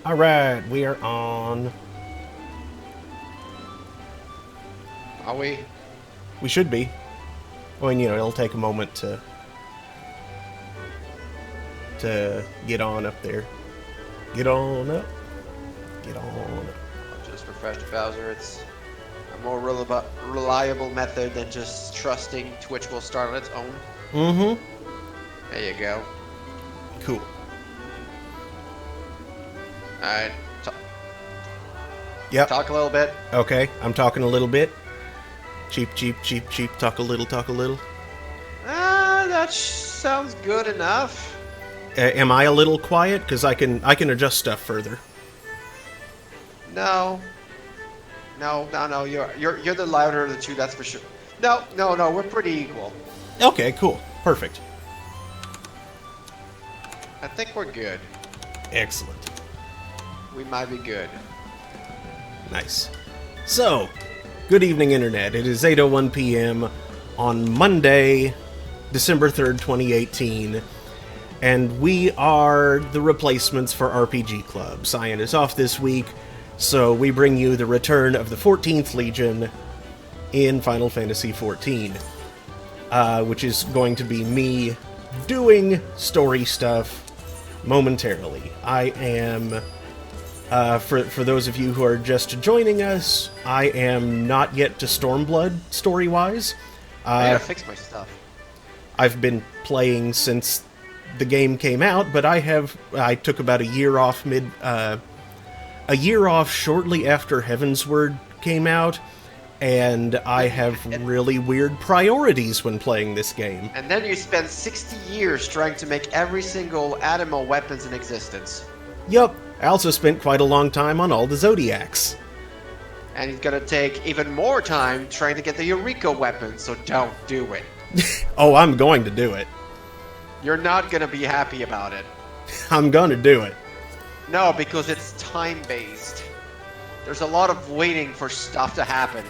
Alright, we are on. Are we? We should be. I mean, it'll take a moment to get on up there. Get on up. Get on up. I'll just refresh the browser. It's a more reliable method than just trusting Twitch will start on its own. Mm-hmm. There you go. Cool. Alright. Yep. Talk a little bit. Okay, I'm talking a little bit. Cheap, cheap, cheap, cheap. Talk a little, talk a little. That sounds good enough. Am I a little quiet? Because I can adjust stuff further. No. No. You're the louder of the two, that's for sure. No. We're pretty equal. Okay, cool. Perfect. I think we're good. Excellent. We might be good. Nice. So, good evening, Internet. It is 8:01 p.m. on Monday, December 3rd, 2018, and we are the replacements for RPG Club. Cyan is off this week, so we bring you the return of the 14th Legion in Final Fantasy XIV, which is going to be me doing story stuff momentarily. I am... for those of you who are just joining us, I am not yet to Stormblood, story-wise. I gotta fix my stuff. I've been playing since the game came out, but I took about a year off shortly after Heavensward came out, and I have really weird priorities when playing this game. And then you spend 60 years trying to make every single animal weapons in existence. Yup. I also spent quite a long time on all the Zodiacs. And he's gonna take even more time trying to get the Eureka weapon, so don't do it. Oh, I'm going to do it. You're not gonna be happy about it. I'm gonna do it. No, because it's time-based. There's a lot of waiting for stuff to happen.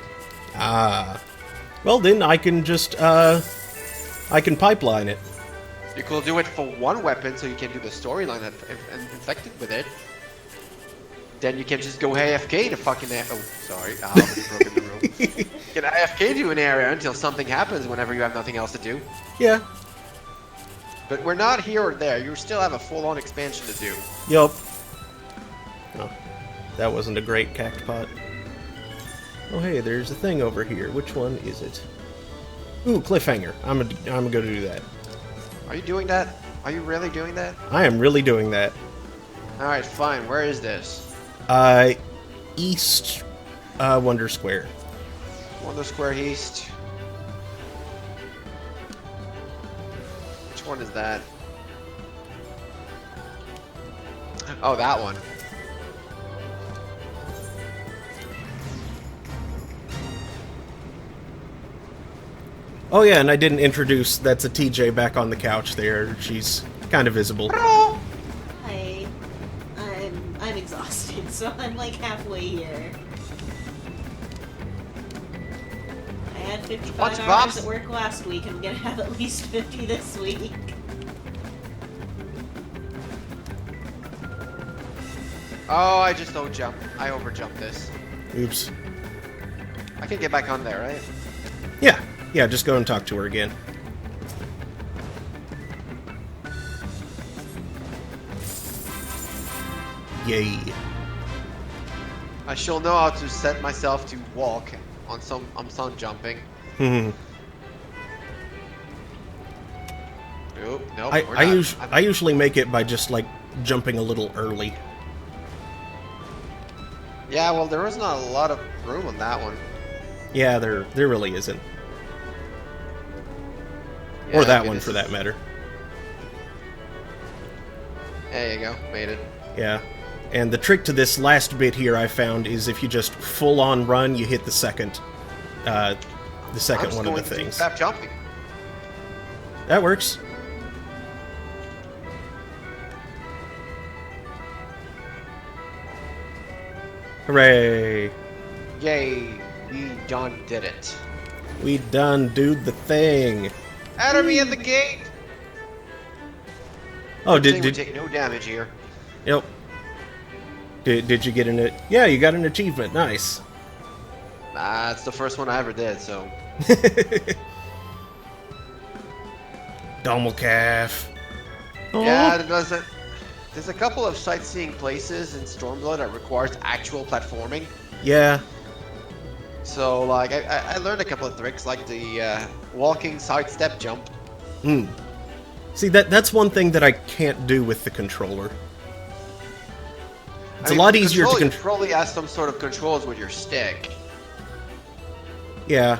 Well then I can just, I can pipeline it. You could do it for one weapon, so you can do the storyline and infected with it. Then you can just go AFK to fucking... Oh, sorry. I already broke in the room. You can AFK to an area until something happens whenever you have nothing else to do. Yeah. But we're not here or there. You still have a full-on expansion to do. Yup. Oh, that wasn't a great cactpot. Oh hey, there's a thing over here. Which one is it? Ooh, cliffhanger. I'm gonna go do that. Are you doing that? Are you really doing that? I am really doing that. Alright, fine. Where is this? East, Wonder Square. Wonder Square East. Which one is that? Oh, that one. Oh yeah, and I didn't introduce, that's a TJ back on the couch there. She's kind of visible. Hi. I'm exhausted, so I'm like halfway here. I had 55 hours at work last week, and I'm gonna have at least 50 this week. Oh, I just don't jump. I overjumped this. Oops. I can get back on there, right? Yeah, just go and talk to her again. Yay. I shall know how to set myself to walk on some jumping. Oop, nope. I usually make it by just like jumping a little early. Yeah, well, there was not a lot of room on that one. Yeah, there really isn't. Yeah, or that one, for that matter. There you go, made it. Yeah. And the trick to this last bit here I found is if you just full-on run, you hit the second one of the things. Stop jumping. That works. Hooray! Yay, we done did it. We done dude the thing. Enemy at the gate! Oh, We did take no damage here. Yep. Did you get an... Yeah, you got an achievement. Nice. It's the first one I ever did, so... Dommelcalf. Yeah, there's a couple of sightseeing places in Stormblood that requires actual platforming. Yeah. So, like, I learned a couple of tricks, like the walking sidestep jump. Hmm. See, that's one thing that I can't do with the controller. It's a lot easier to control. You probably have some sort of controls with your stick. Yeah.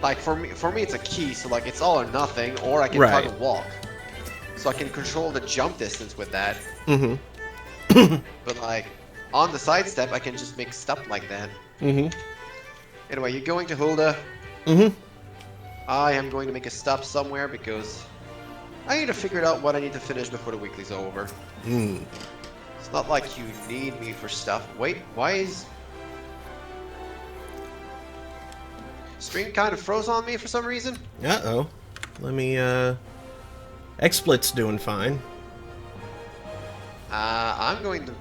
Like, for me, it's a key, so, like, it's all or nothing, or I can try to walk. So I can control the jump distance with that. Mm-hmm. But, like, on the sidestep, I can just make stuff like that. Mm-hmm. Anyway, you're going to Hulda. Mm-hmm. I am going to make a stop somewhere because I need to figure out what I need to finish before the weekly's over. Mm. It's not like you need me for stuff. Wait, why is... Stream kind of froze on me for some reason? Uh-oh. Let me, XSplit's doing fine. I'm going to...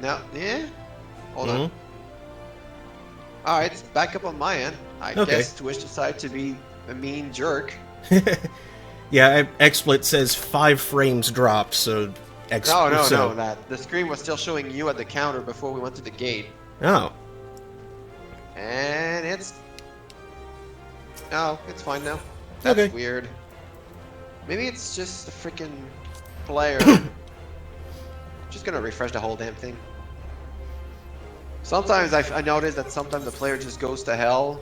no, yeah? Hold on. Alright, it's back up on my end. I guess Twitch decided to be a mean jerk. Yeah, XSplit says 5 frames dropped, so... No, the screen was still showing you at the counter before we went to the gate. Oh. And it's... Oh, it's fine now. That's weird. Maybe it's just the freaking player. Just gonna refresh the whole damn thing. Sometimes I notice that sometimes the player just goes to hell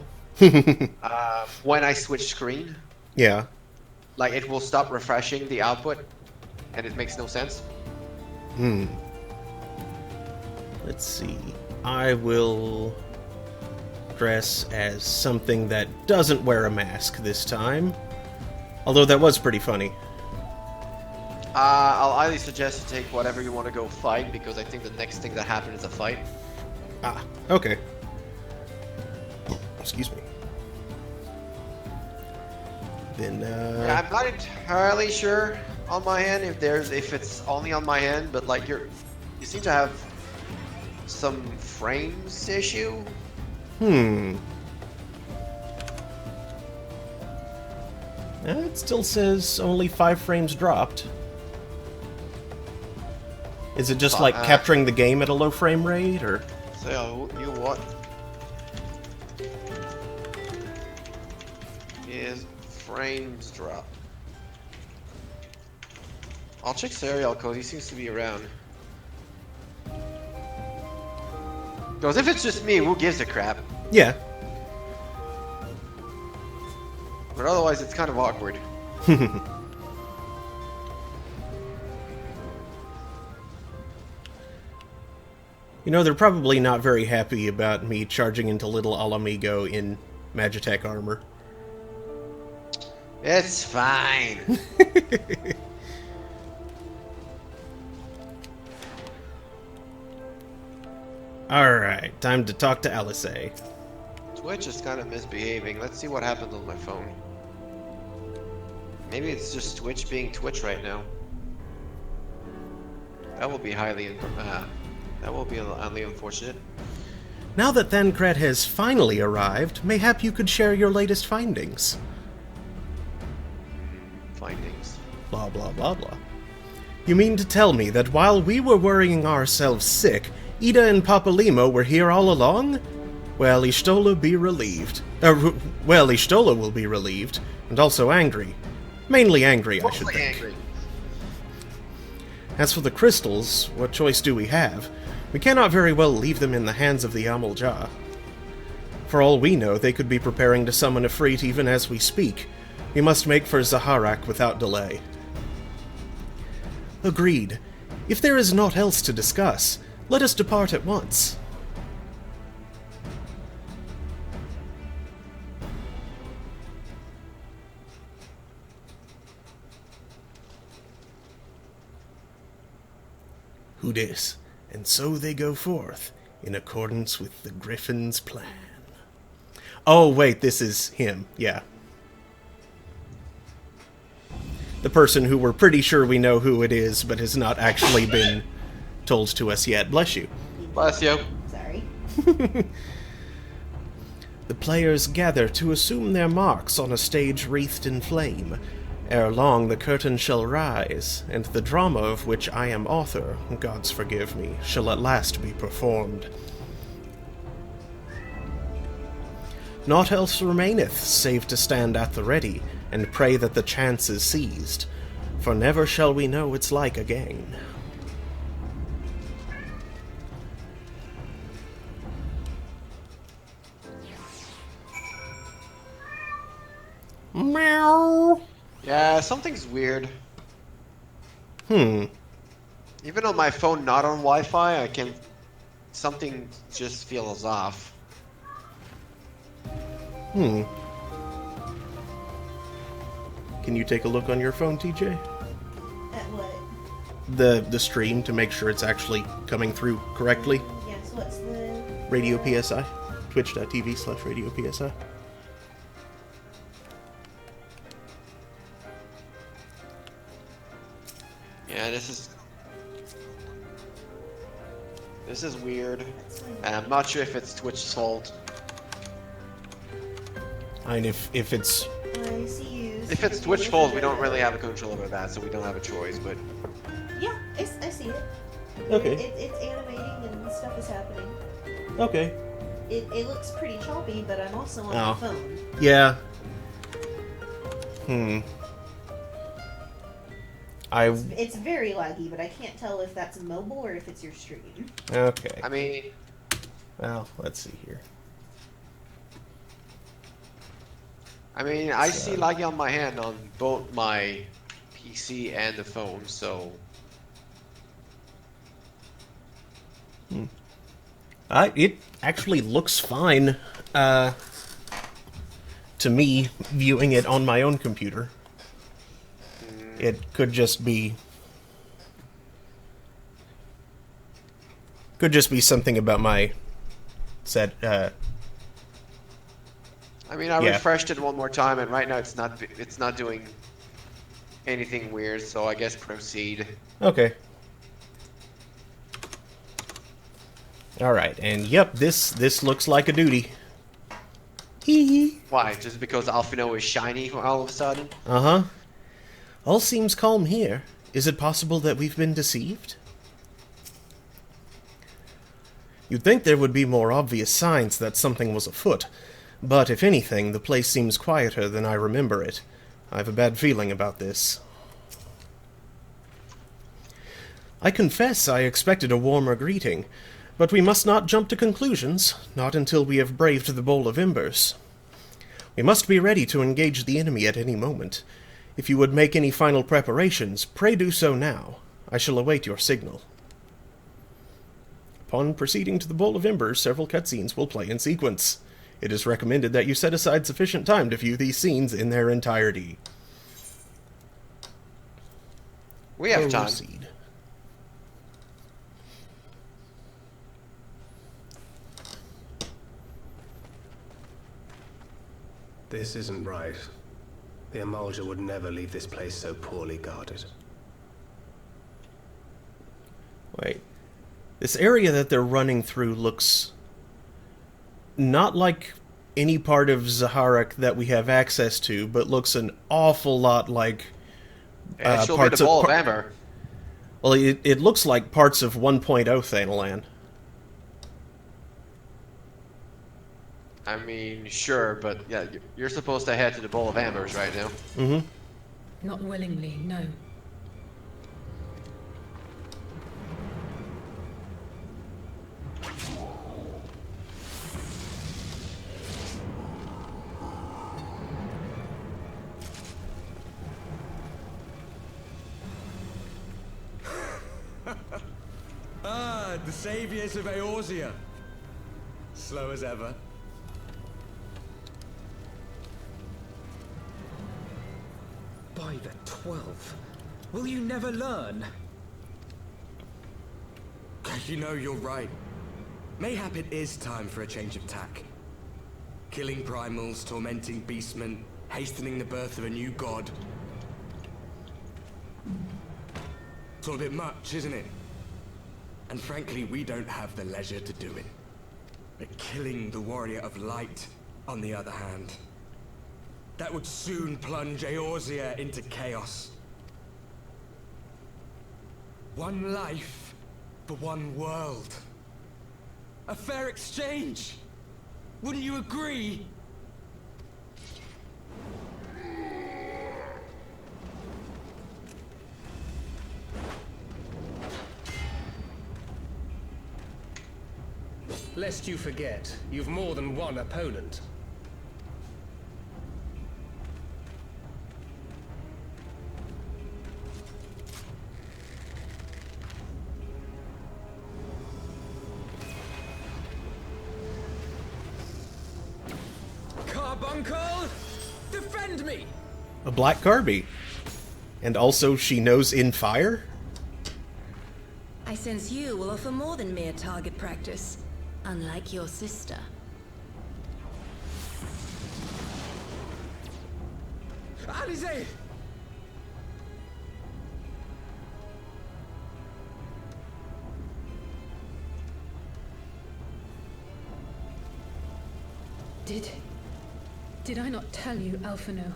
when I switch screen. Yeah. Like, it will stop refreshing the output, and it makes no sense. Hmm. Let's see. I will dress as something that doesn't wear a mask this time. Although that was pretty funny. I'll highly suggest you take whatever you want to go fight, because I think the next thing that happens is a fight. Ah, okay. Excuse me. Then, Yeah, I'm not entirely sure on my end if it's only on my end, but like you seem to have some frames issue. It still says only 5 frames dropped. Is it just like capturing the game at a low frame rate, or? So, you what? Is frames drop? I'll check serial code, he seems to be around. Because if it's just me, who gives a crap? Yeah. But otherwise, it's kind of awkward. You know, they're probably not very happy about me charging into little Alamigo in Magitech armor. It's fine. Alright, time to talk to Alice. Twitch is kind of misbehaving. Let's see what happens on my phone. Maybe it's just Twitch being Twitch right now. That will be highly unfortunate. Now that Thancred has finally arrived, mayhap you could share your latest findings. Findings? Blah blah blah blah. You mean to tell me that while we were worrying ourselves sick, Ida and Papalimo were here all along? Well, Ishtola be relieved. Ishtola will be relieved, and also angry. Mainly angry, I should think. Angry. As for the crystals, what choice do we have? We cannot very well leave them in the hands of the Amalja. For all we know, they could be preparing to summon a Ifrit even as we speak. We must make for Zaharak without delay. Agreed. If there is naught else to discuss, let us depart at once. Who dis? And so they go forth, in accordance with the Griffin's plan. Oh, wait, this is him, yeah. The person who we're pretty sure we know who it is, but has not actually been told to us yet. Bless you. Bless you. Sorry. The players gather to assume their marks on a stage wreathed in flame. Ere long the curtain shall rise, and the drama of which I am author, gods forgive me, shall at last be performed. Naught else remaineth, save to stand at the ready, and pray that the chance is seized, for never shall we know its like again. Meow. Yeah, something's weird. Hmm. Even on my phone not on Wi-Fi, I can... Something just feels off. Hmm. Can you take a look on your phone, TJ? At what? The stream to make sure it's actually coming through correctly. Yes, what's the... Radio PSI. Twitch.tv/Radio PSI. Yeah, this is weird. And I'm not sure if it's Twitch's fault. And if it's... I see you. If it's Twitch's fault, we don't really have a control over that, so we don't have a choice, but... Yeah, I see it. Okay. It's animating and stuff is happening. Okay. It looks pretty choppy, but I'm also on my phone. Yeah. Hmm. It's very laggy, but I can't tell if that's mobile or if it's your stream. Okay. I mean... Well, let's see here. I see laggy on my hand on both my PC and the phone, so... It actually looks fine, to me, viewing it on my own computer. It could just be... Could just be something about my set, I refreshed it one more time, and right now it's not doing anything weird, so I guess proceed. Okay. Alright, and yep, this looks like a duty. Hee. Why? Just because Alphino is shiny all of a sudden? Uh-huh. All seems calm here. Is it possible that we've been deceived? You'd think there would be more obvious signs that something was afoot, but if anything, the place seems quieter than I remember it. I have a bad feeling about this. I confess I expected a warmer greeting, but we must not jump to conclusions, not until we have braved the Bowl of Embers. We must be ready to engage the enemy at any moment. If you would make any final preparations, pray do so now. I shall await your signal. Upon proceeding to the Bowl of Embers, several cutscenes will play in sequence. It is recommended that you set aside sufficient time to view these scenes in their entirety. We have time. Proceed. This isn't right. The Emulger would never leave this place so poorly guarded. Wait. This area that they're running through looks not like any part of Zaharak that we have access to, but looks an awful lot like It should be the Ball of Amber. Well, it looks like parts of 1.0 Thanalan. I mean, sure, but yeah, you're supposed to head to the Bowl of Ambers right now. Mm-hmm. Not willingly, no. The saviors of Eorzea. Slow as ever. By the 12, will you never learn? You know, you're right. Mayhap it is time for a change of tack. Killing primals, tormenting beastmen, hastening the birth of a new god. It's all a bit much, isn't it? And frankly, we don't have the leisure to do it. But killing the Warrior of Light, on the other hand, that would soon plunge Eorzea into chaos. One life for one world. A fair exchange. Wouldn't you agree? Lest you forget, you've more than one opponent. Carbuncle! Defend me! A black Carby. And also she knows in fire? I sense you will offer more than mere target practice, unlike your sister. Alize! Did I not tell you, Alphino?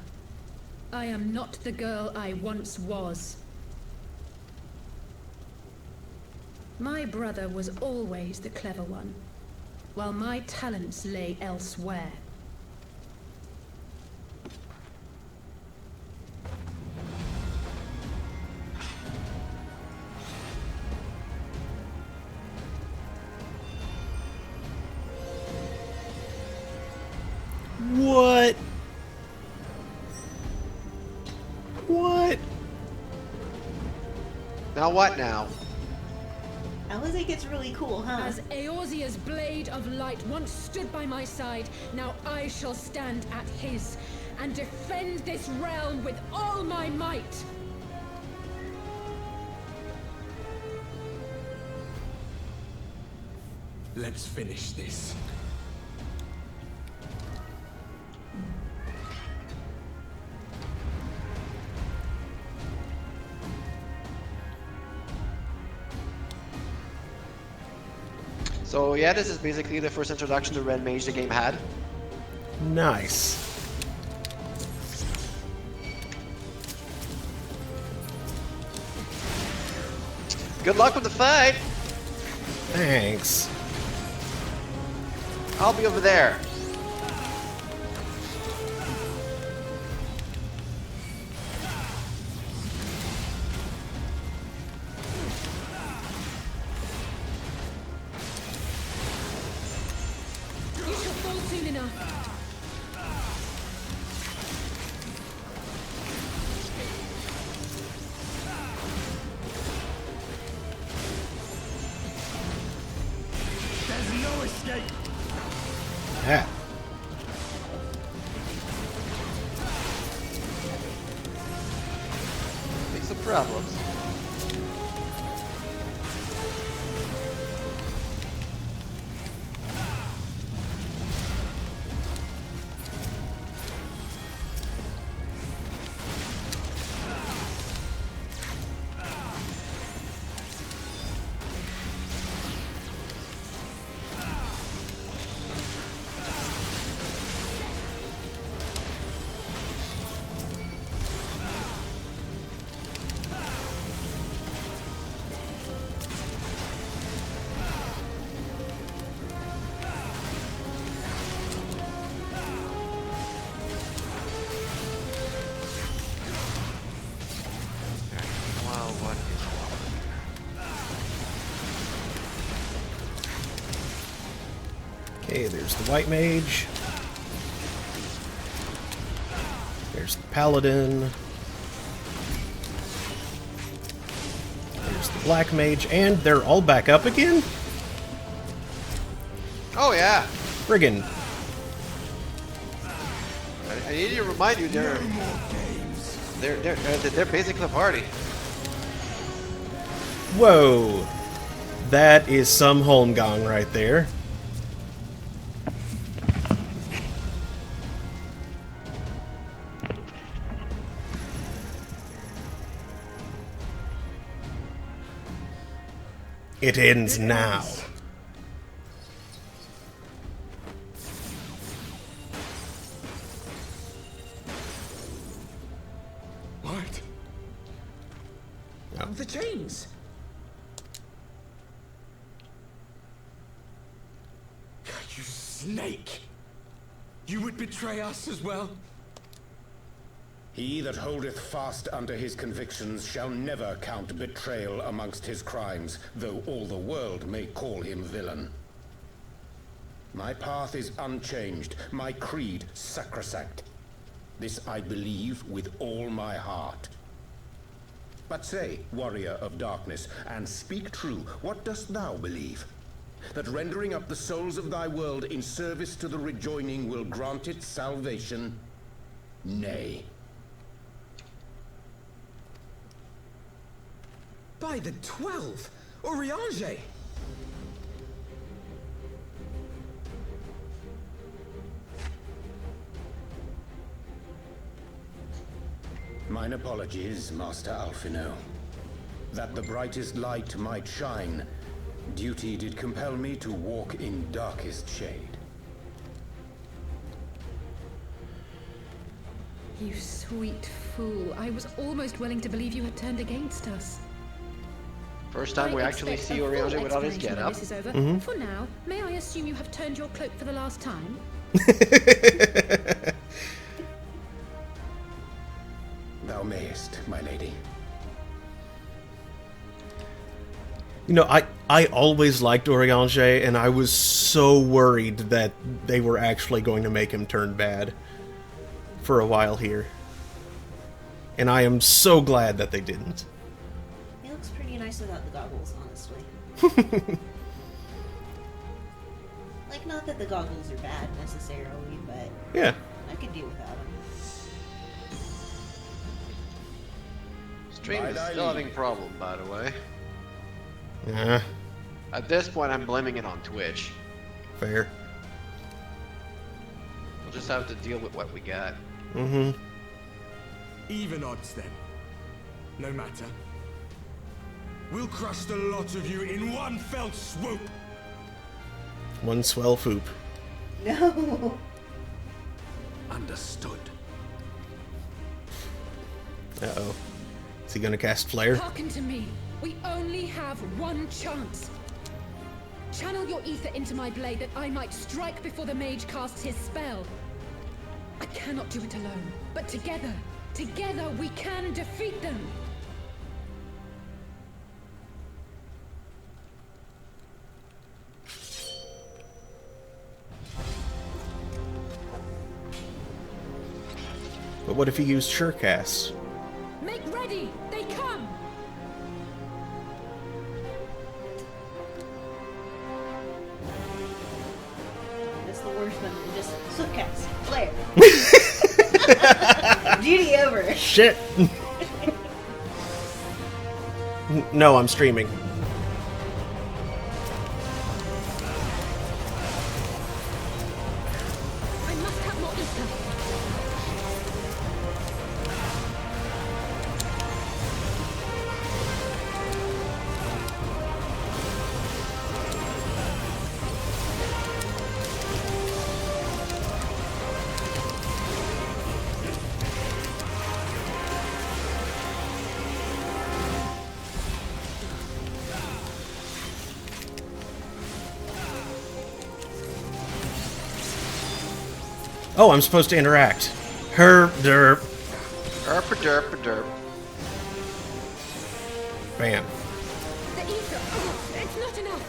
I am not the girl I once was. My brother was always the clever one, while my talents lay elsewhere. What? What? Now what now? Alize gets really cool, huh? As Eorzea's blade of light once stood by my side, now I shall stand at his, and defend this realm with all my might! Let's finish this. So yeah, this is basically the first introduction to Red Mage the game had. Nice. Good luck with the fight! Thanks. I'll be over there. You shall fall soon enough. There's no escape! Yeah. Make some problems. Wow, what is Okay, there's the white mage. There's the paladin. There's the black mage, and they're all back up again? Oh yeah! Friggin'. I need to remind you, they're basically a party. Whoa. That is some Holmgang right there. It ends now. What? Oh. The chains. You snake! You would betray us as well? He that holdeth fast unto his convictions shall never count betrayal amongst his crimes, though all the world may call him villain. My path is unchanged, my creed sacrosanct. This I believe with all my heart. But say, warrior of darkness, and speak true, what dost thou believe? That rendering up the souls of thy world in service to the rejoining will grant it salvation? Nay. By the 12! Oriange! Mine apologies, Master Alphino. That the brightest light might shine, duty did compel me to walk in darkest shade. You sweet fool. I was almost willing to believe you had turned against us. First time we I actually expect see a full Oriange without his explanation when getup. This is over. Mm-hmm. For now, may I assume you have turned your cloak for the last time? Thou mayest, my lady. You know, I always liked Oriange, and I was so worried that they were actually going to make him turn bad for a while here. And I am so glad that they didn't. He looks pretty nice without the goggles, honestly. Like, not that the goggles are bad necessarily, but Yeah. I could do without them. Stream is still having problem, by the way. Yeah, At this point, I'm blaming it on Twitch. fair. We'll just have to deal with what we got. Mm-hmm. Even odds then. No matter. We'll crush the lot of you in one fell swoop! One swell foop. No. Understood. Uh-oh. Is he gonna cast Flare? Hearken to me. We only have one chance. Channel your ether into my blade that I might strike before the mage casts his spell. I cannot do it alone, but together we can defeat them. But what if he used Surecast? Make ready! They come! That's the worst one. Just Swiftcast. Flare. Duty over. Shit! No, I'm streaming. I must have more ether. Oh, I'm supposed to interact. Herp derp. Derp derp derp. Bam. The ether. Oh, it's not enough.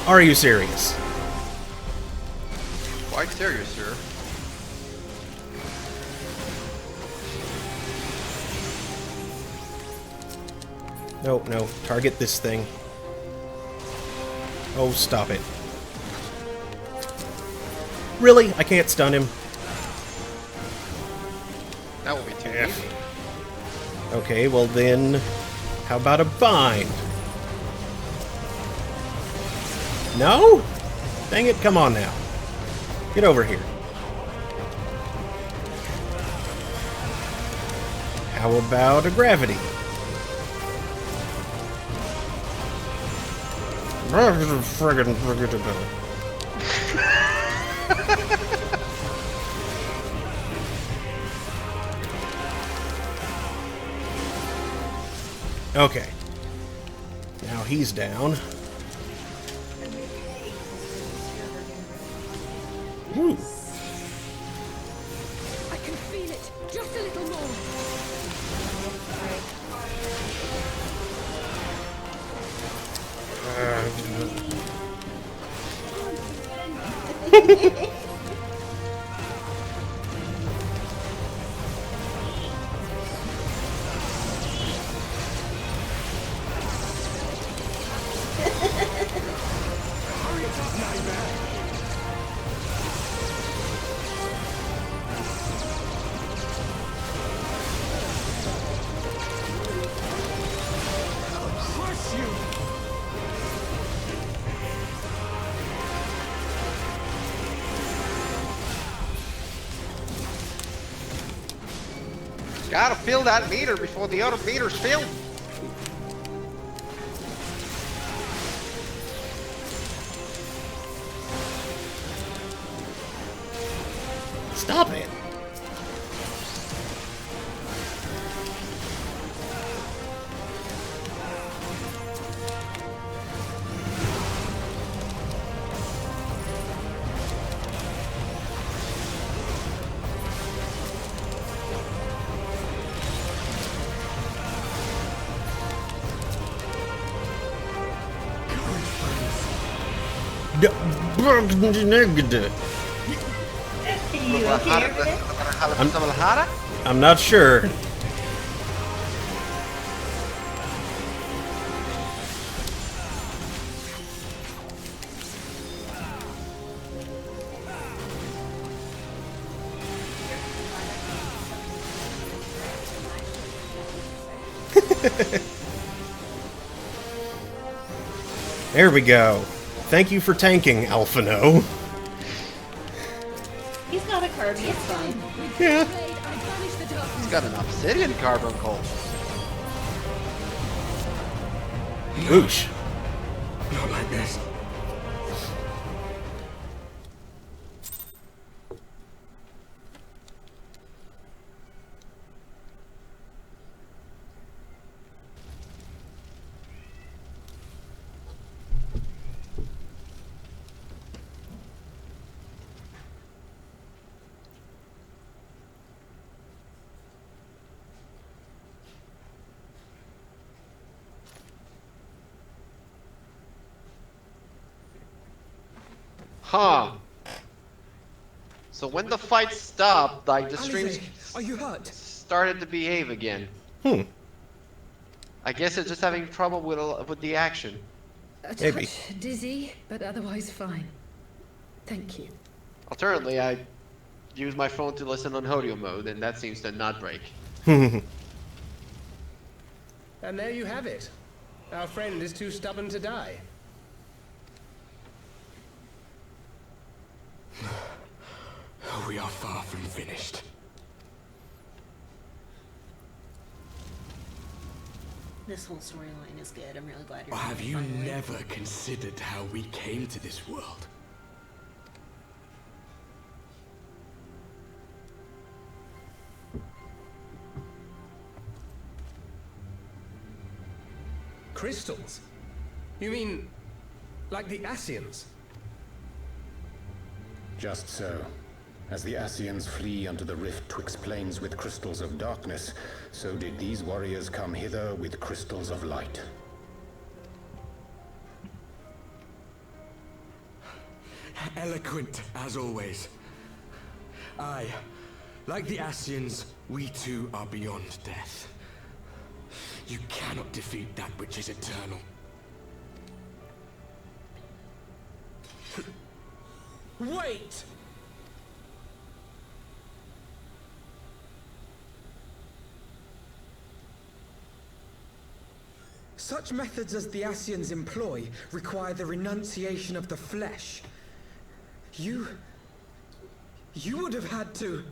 Are you serious? Quite serious, sir. No, no. Target this thing. Oh, stop it. Really? I can't stun him? That will be too easy. Okay, well then, how about a bind? No? Dang it, come on now. Get over here. How about a gravity? Okay. Now he's down. Woo. I can feel it. Just a little more. Gotta fill that meter before the other meters fill. Stop it. You okay over there? I'm not sure. There we go. Thank you for tanking, Alphino. He's got a Kirby, it's fine. Yeah. He's got an obsidian carbuncle. Oosh. Not like this. Huh. So when the fight stopped, like the streams Are you hurt? started to behave again. I guess it's just having trouble with the action. A Maybe. touch dizzy, but otherwise fine. Thank you. Alternately, I use my phone to listen on audio mode, and that seems to not break. And there you have it. Our friend is too stubborn to die. We are far from finished. This whole storyline is good. I'm really glad you're Or have you finally. never considered how we came to this world? Crystals? You mean, like the Ascians? Just so. As the Ascians flee unto the rift twixt planes with crystals of darkness, so did these warriors come hither with crystals of light. eloquent as always. Aye, like the Ascians, we too are beyond death. You cannot defeat that which is eternal. Wait! Such methods as the Ascians employ require the renunciation of the flesh. You would have had to...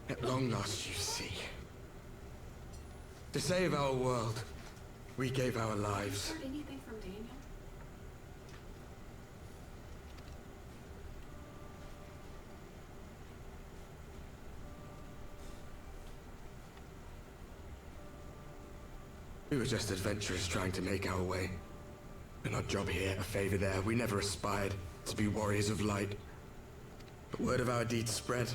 At long last, you see. To save our world, we gave our lives. Heard anything from Daniel? We were just adventurers trying to make our way. An odd job here, a favor there. We never aspired to be warriors of light. But word of our deeds spread,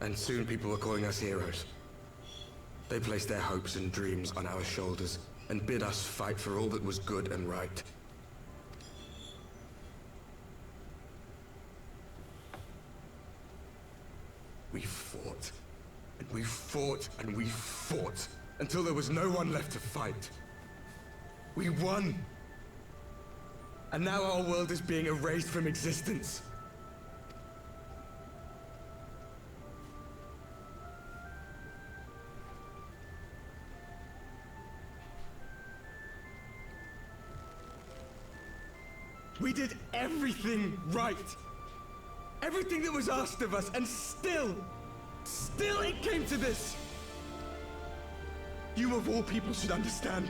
and soon people were calling us heroes. They placed their hopes and dreams on our shoulders, and bid us fight for all that was good and right. We fought, and we fought, and we fought, until there was no one left to fight. We won! And now our world is being erased from existence. We did everything right. Everything that was asked of us, and still it came to this. You of all people should understand.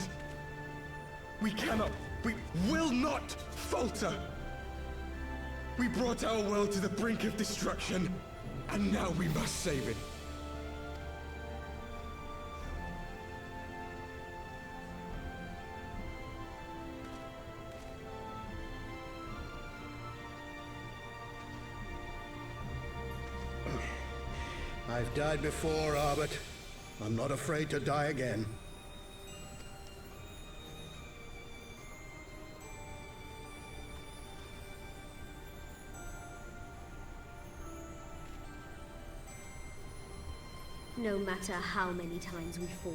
We will not falter. We brought our world to the brink of destruction, and now we must save it. I've died before, Arbit. I'm not afraid to die again. No matter how many times we fall,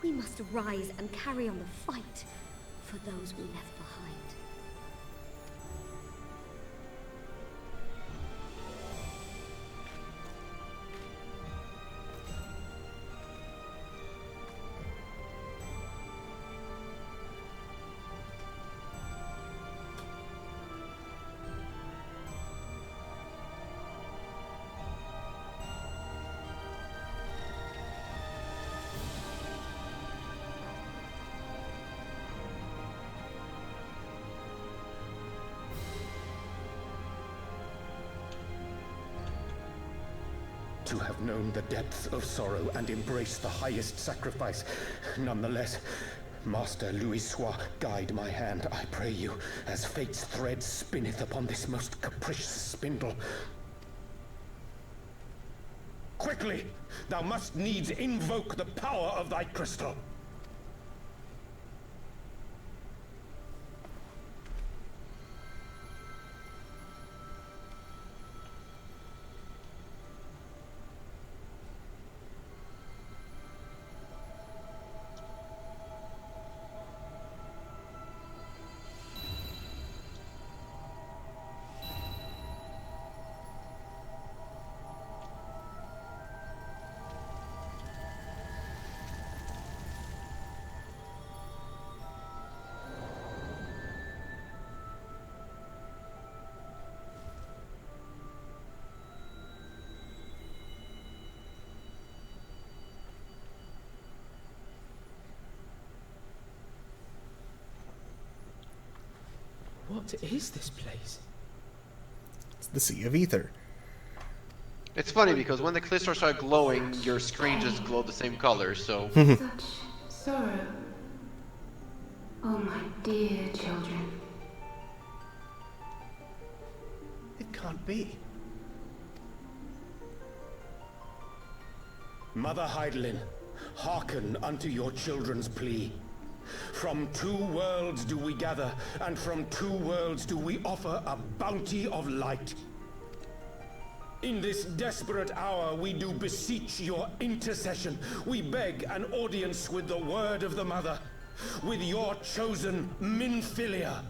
we must rise and carry on the fight for those we left behind. To have known the depths of sorrow and embraced the highest sacrifice. Nonetheless, Master Louis Sois, guide my hand, I pray you, as fate's thread spinneth upon this most capricious spindle. Quickly! Thou must needs invoke the power of thy crystal. What is this place? It's the Sea of Ether. It's funny because when the crystals start glowing, your screen just glowed the same color, so... Such sorrow. Oh, my dear children. It can't be. Mother Hydaelyn, hearken unto your children's plea. From two worlds do we gather, and from two worlds do we offer a bounty of light. In this desperate hour we do beseech your intercession. We beg an audience with the word of the Mother, with your chosen Minfilia.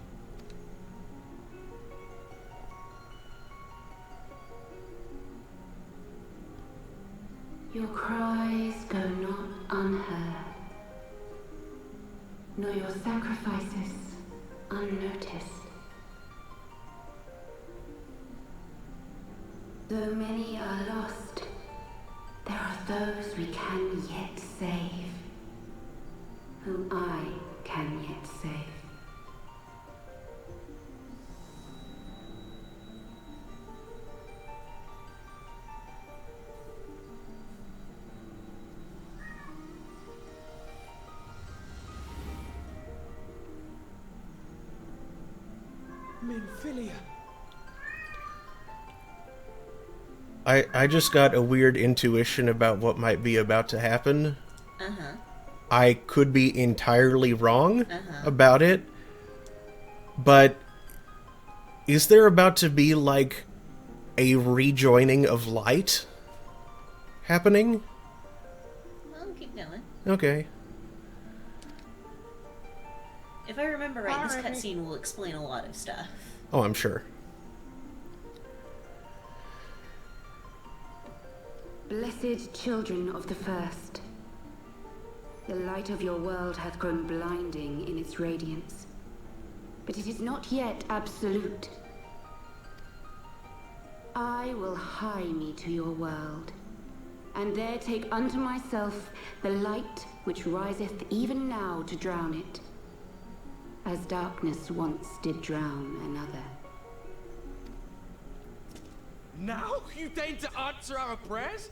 Your cries go not unheard, nor your sacrifices unnoticed. Though many are lost, there are those we can yet save, whom I can yet save. Minfilia. I just got a weird intuition about what might be about to happen. Uh-huh. I could be entirely wrong about it, but is there about to be, like, a rejoining of light happening? Well, keep going. Okay. If I remember right, this cutscene will explain a lot of stuff. Oh, I'm sure. Blessed children of the First, the light of your world hath grown blinding in its radiance, but it is not yet absolute. I will hie me to your world, and there take unto myself the light which riseth even now to drown it, as darkness once did drown another. Now you deign to answer our prayers?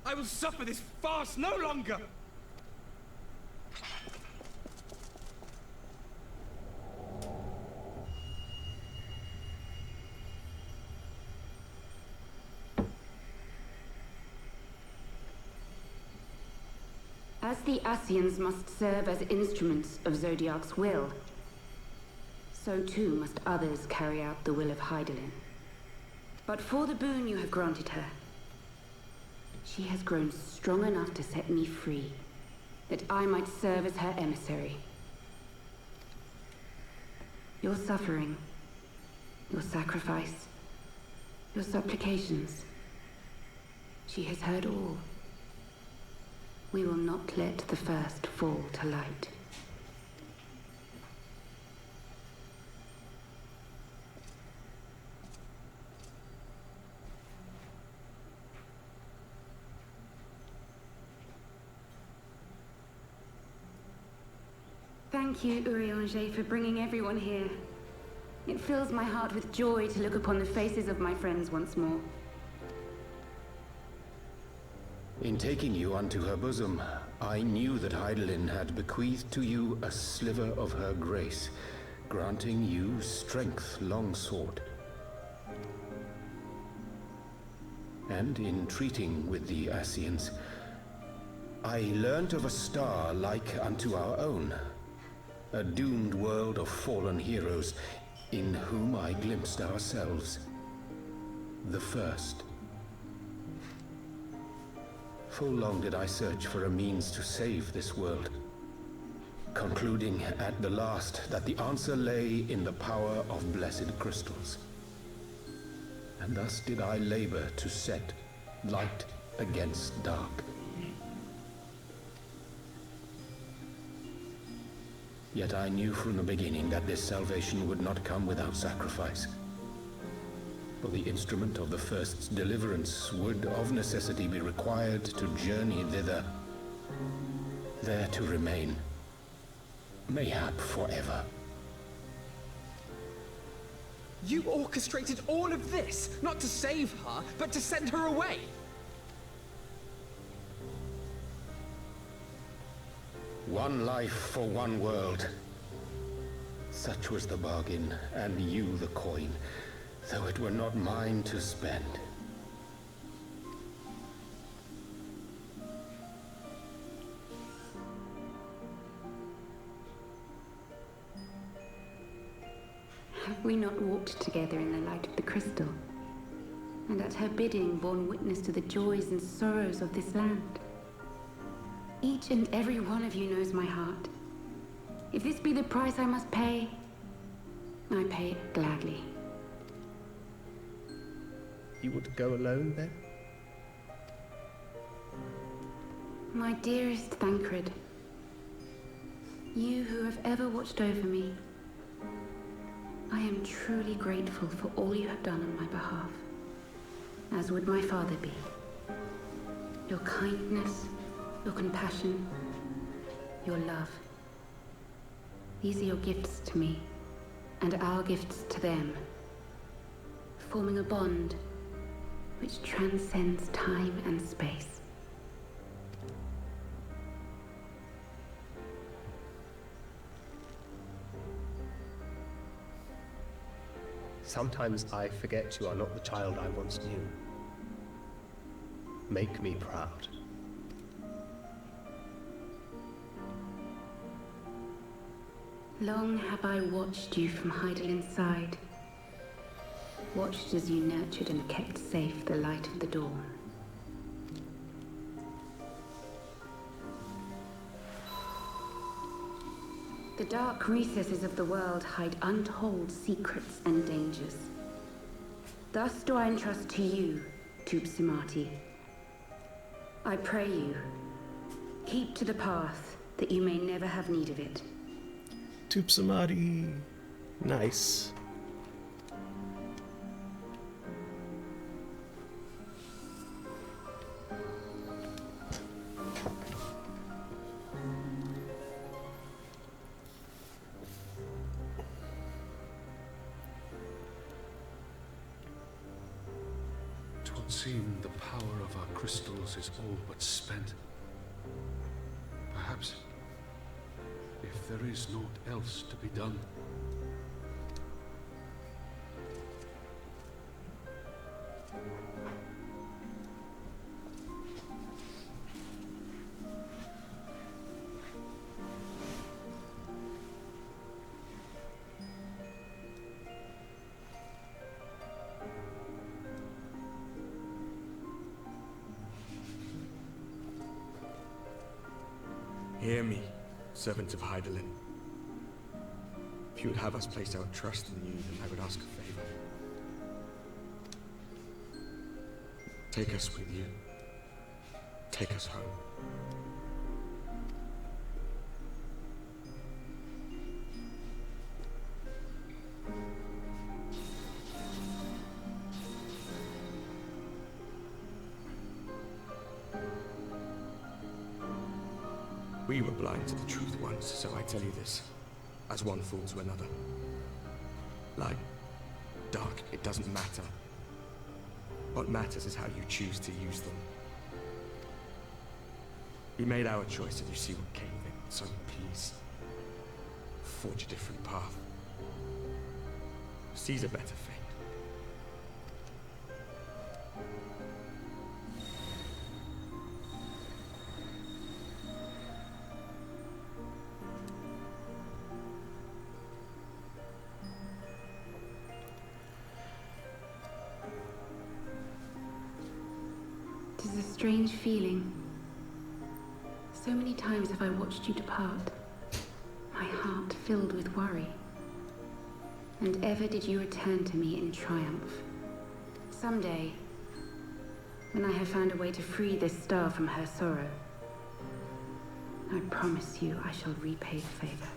I will suffer this farce no longer! As the Ascians must serve as instruments of Zodiark's will, so too must others carry out the will of Hydaelyn. But for the boon you have granted her, she has grown strong enough to set me free, that I might serve as her emissary. Your suffering, your sacrifice, your supplications, she has heard all. We will not let the first fall to light. Thank you, Urianger, for bringing everyone here. It fills my heart with joy to look upon the faces of my friends once more. In taking you unto her bosom, I knew that Hydaelyn had bequeathed to you a sliver of her grace, granting you strength long sought. And in treating with the Ascians, I learnt of a star like unto our own, a doomed world of fallen heroes, in whom I glimpsed ourselves, the first. Full long did I search for a means to save this world, concluding at the last that the answer lay in the power of blessed crystals. And thus did I labor to set light against dark. Yet I knew from the beginning that this salvation would not come without sacrifice. For the instrument of the First's deliverance would of necessity be required to journey thither, there to remain, mayhap forever. You orchestrated all of this, not to save her, but to send her away. One life for one world. Such was the bargain, and you the coin, though it were not mine to spend. we not walked together in the light of the crystal, and at her bidding borne witness to the joys and sorrows of this land? Each and every one of you knows my heart. If this be the price I must pay, I pay it gladly. You would go alone, then? My dearest Thancred, you who have ever watched over me, I am truly grateful for all you have done on my behalf, as would my father be. Your kindness, your compassion, your love. These are your gifts to me, and our gifts to them, forming a bond which transcends time and space. Sometimes I forget you are not the child I once knew. Make me proud. Long have I watched you from Heidelin's side. Watched as you nurtured and kept safe the light of the dawn. The dark recesses of the world hide untold secrets and dangers. Thus do I entrust to you, Tupsimati. I pray you, keep to the path that you may never have need of it. Tupsimati. Nice. Seem the power of our crystals is all but spent. Perhaps, if there is naught else to be done. Hear me, servant of Heidelin. If you would have us place our trust in you, then I would ask a favor. Take us with you. Take us home. We were blind to the truth once, so I tell you this, as one fool to another. Light, dark, it doesn't matter. What matters is how you choose to use them. We made our choice and you see what came of it, so please, forge a different path. Seize a better fate. It is a strange feeling. So many times have I watched you depart, my heart filled with worry. And ever did you return to me in triumph. Someday, when I have found a way to free this star from her sorrow, I promise you I shall repay the favor.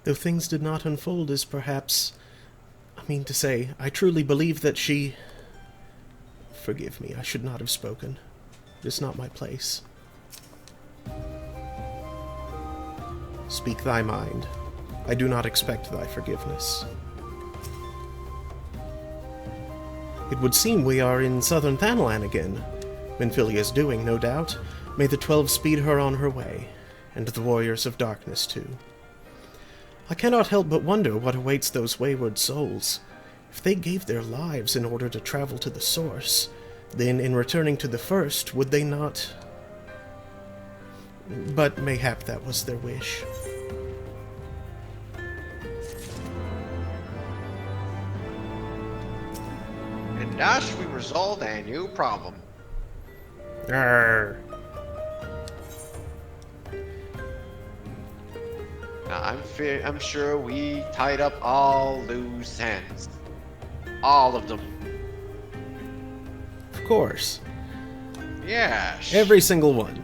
Though things did not unfold as perhaps... I mean to say, I truly believe that she... Forgive me, I should not have spoken. It is not my place. Speak thy mind. I do not expect thy forgiveness. It would seem we are in southern Thanalan again. Minfilia's doing, no doubt. May the 12 speed her on her way, and the warriors of darkness too. I cannot help but wonder what awaits those wayward souls. If they gave their lives in order to travel to the source, then in returning to the first, would they not... But mayhap that was their wish. And thus we resolved a new problem. Arr. Now, I'm sure we tied up all loose ends. All of them. Of course. Yeah. Every single one.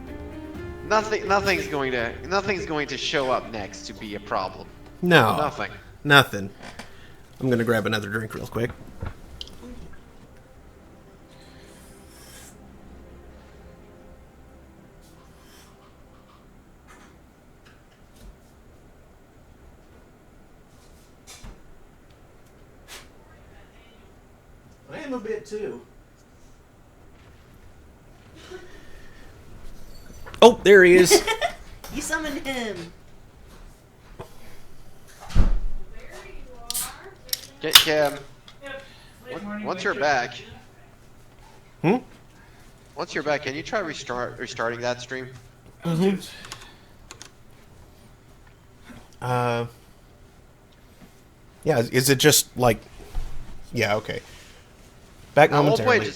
Nothing's going to show up next to be a problem. No. Nothing. I'm gonna grab another drink real quick. I am a bit too. Oh, there he is. You summoned him. Get Cam. Once you're back. Once you're back, can you try restarting that stream? Mm-hmm. Yeah, is it just like... Yeah, okay. Back momentarily.